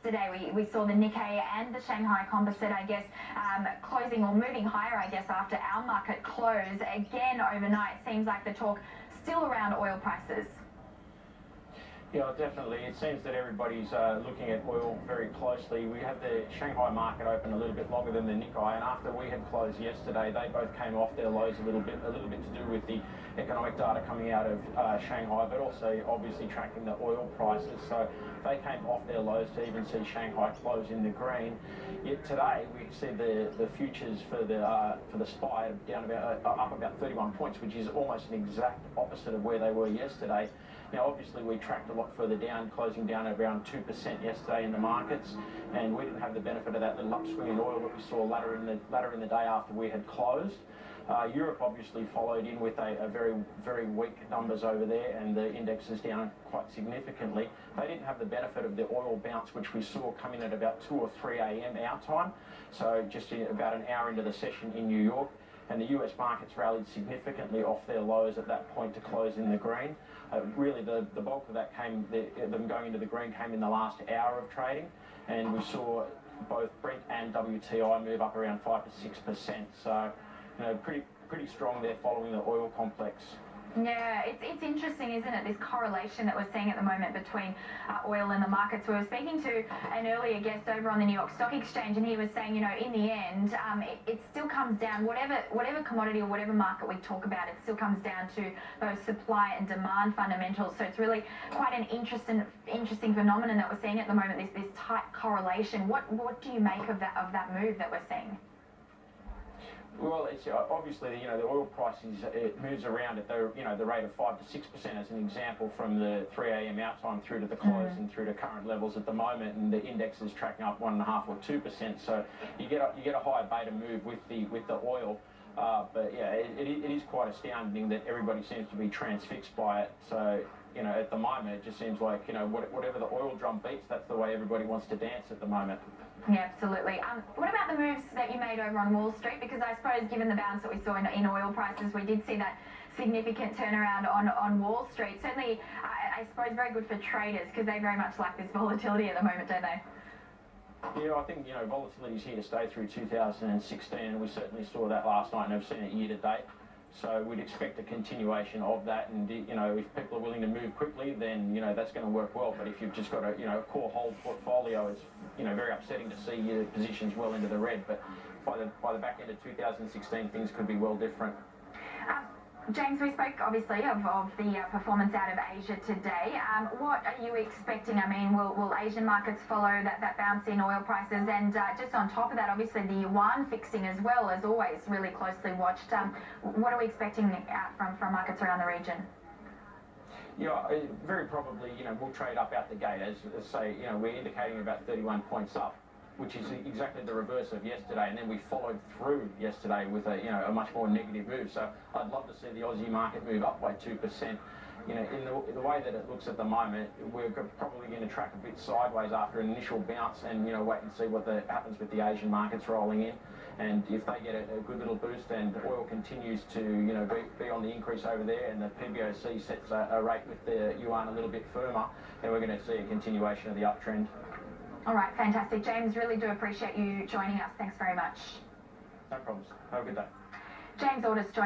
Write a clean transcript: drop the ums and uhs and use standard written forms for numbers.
Yesterday we saw the Nikkei and the Shanghai Composite, I guess, closing or moving higher, I guess, after our market close. Again, overnight, seems like the talk still around oil prices. Yeah, definitely. It seems that everybody's looking at oil very closely. We had the Shanghai market open a little bit longer than the Nikkei, and after we had closed yesterday, they both came off their lows a little bit to do with the economic data coming out of Shanghai, but also obviously tracking the oil prices. So they came off their lows to even see Shanghai close in the green. Yet today we see the futures for the SPI down up about 31 points, which is almost an exact opposite of where they were yesterday. Now, obviously, we tracked a lot further down, closing down at around 2% yesterday in the markets, and we didn't have the benefit of that little upswing in oil that we saw later in the day after we had closed. Europe obviously followed in with a very weak numbers over there, and the index is down quite significantly. They didn't have the benefit of the oil bounce, which we saw coming at about 2 or 3 a.m. our time, so just about an hour into the session in New York. And the US markets rallied significantly off their lows at that point to close in the green. Really, the bulk of that came, them going into the green came in the last hour of trading, and we saw both Brent and WTI move up around 5 to 6%. So, you know, pretty strong there following the oil complex. Yeah, it's interesting, isn't it, this correlation that we're seeing at the moment between oil and the markets. We were speaking to an earlier guest over on the New York Stock Exchange, and he was saying, you know, in the end, it still comes down, whatever commodity or whatever market we talk about, it still comes down to those supply and demand fundamentals. So it's really quite an interesting phenomenon that we're seeing at the moment, this tight correlation. What do you make of that move that we're seeing? Well, it's obviously, you know, the oil price it moves around at the rate of 5 to 6% as an example from the 3 a.m. our time through to the close and through to current levels at the moment, and the index is tracking up 1.5 or 2%. So you get a higher beta move with the oil. But yeah, it is quite astounding that everybody seems to be transfixed by it. So, you know, at the moment it just seems like, you know, whatever the oil drum beats, that's the way everybody wants to dance at the moment. Yeah, absolutely. What about the moves that you made over on Wall Street? Because I suppose given the bounce that we saw in oil prices, we did see that significant turnaround on Wall Street. Certainly, I suppose very good for traders because they very much like this volatility at the moment, don't they? Yeah, I think, you know, volatility is here to stay through 2016, and we certainly saw that last night and have seen it year to date. So we'd expect a continuation of that, and, you know, if people are willing to move quickly, then, you know, that's going to work well. But if you've just got a core hold portfolio, it's, you know, very upsetting to see your positions well into the red. But by the back end of 2016, things could be well different. James, we spoke obviously of the performance out of Asia today. What are you expecting? I mean, will Asian markets follow that bounce in oil prices? And just on top of that, obviously the yuan fixing as well, as always, really closely watched. What are we expecting from markets around the region? Yeah, very probably, you know, we'll trade up out the gate. As say, you know, we're indicating about 31 points up, which is exactly the reverse of yesterday, and then we followed through yesterday with a much more negative move. So I'd love to see the Aussie market move up by 2%. You know, in the way that it looks at the moment, we're probably going to track a bit sideways after an initial bounce, and, you know, wait and see what happens with the Asian markets rolling in. And if they get a good little boost and oil continues to, you know, be on the increase over there, and the PBOC sets a rate with the yuan a little bit firmer, then we're going to see a continuation of the uptrend. All right, fantastic. James, really do appreciate you joining us. Thanks very much. No problems. Have a good day. James Ordus joining